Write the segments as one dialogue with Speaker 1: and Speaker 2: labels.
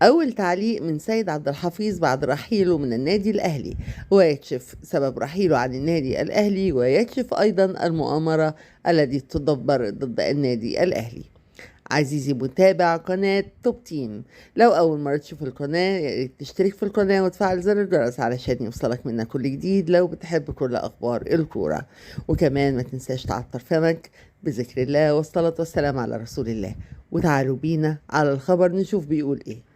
Speaker 1: أول تعليق من سيد عبد الحفيظ بعد رحيله من النادي الأهلي، ويكشف سبب رحيله عن النادي الأهلي، ويكشف أيضا المؤامرة التي تدبر ضد النادي الأهلي. عزيزي متابع قناة توب تيم، لو أول مرة تشوف القناة ياريت تشترك في القناة وتفعل زر الجرس علشان يوصلك منا كل جديد لو بتحب كل أخبار الكورة. وكمان ما تنساش تعطر فمك بذكر الله والصلاة والسلام على رسول الله. وتعالوا بينا على الخبر نشوف بيقول إيه.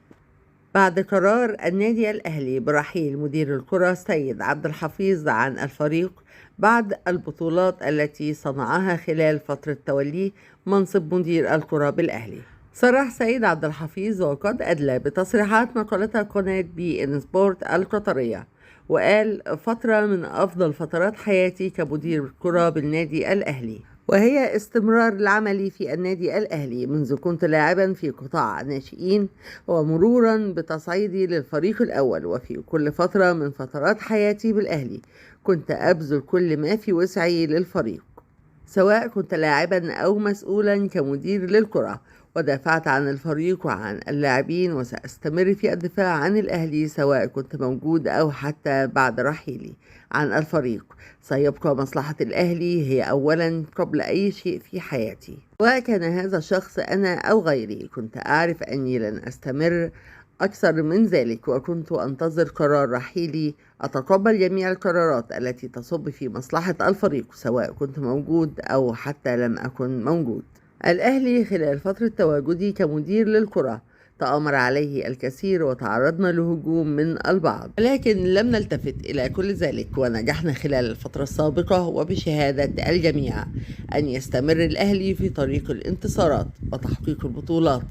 Speaker 1: بعد قرار النادي الأهلي برحيل مدير الكرة سيد عبد الحفيظ عن الفريق بعد البطولات التي صنعها خلال فترة توليه منصب مدير الكرة بالأهلي، صرح سيد عبد الحفيظ وقد أدلى بتصريحات نقلتها قناة بي إن سبورت القطرية، وقال: فترة من أفضل فترات حياتي كمدير كرة بالنادي الأهلي، وهي استمرار العمل في النادي الأهلي منذ كنت لاعبا في قطاع الناشئين ومرورا بتصعيدي للفريق الأول. وفي كل فترة من فترات حياتي بالأهلي كنت أبذل كل ما في وسعي للفريق، سواء كنت لاعبا أو مسؤولا كمدير للكرة، ودافعت عن الفريق وعن اللاعبين، وسأستمر في الدفاع عن الأهلي سواء كنت موجود أو حتى بعد رحيلي عن الفريق. سيبقى مصلحة الأهلي هي أولا قبل أي شيء في حياتي، وكان هذا الشخص أنا أو غيري. كنت أعرف أني لن أستمر أكثر من ذلك، وكنت أنتظر قرار رحيلي. أتقبل جميع القرارات التي تصب في مصلحة الفريق سواء كنت موجود أو حتى لم أكن موجود. الأهلي خلال فترة تواجدي كمدير للكرة تآمر عليه الكثير وتعرضنا لهجوم من البعض، ولكن لم نلتفت إلى كل ذلك، ونجحنا خلال الفترة السابقة وبشهادة الجميع أن يستمر الأهلي في طريق الانتصارات وتحقيق البطولات.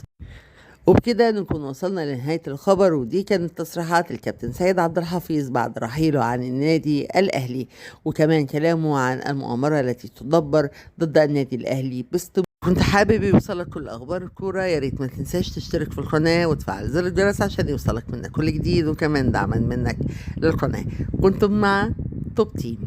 Speaker 1: وبكده نكون وصلنا لنهاية الخبر، ودي كانت تصريحات الكابتن سيد عبد الحفيظ بعد رحيله عن النادي الأهلي، وكمان كلامه عن المؤامرة التي تدبر ضد النادي الأهلي باستمرار. كنت حابب يوصلك كل أخبار الكورة، ياريت ما تنساش تشترك في القناة وتفعل زر الجرس عشان يوصلك منا كل جديد، وكمان دعما منك للقناة. كنتم مع توب تيم.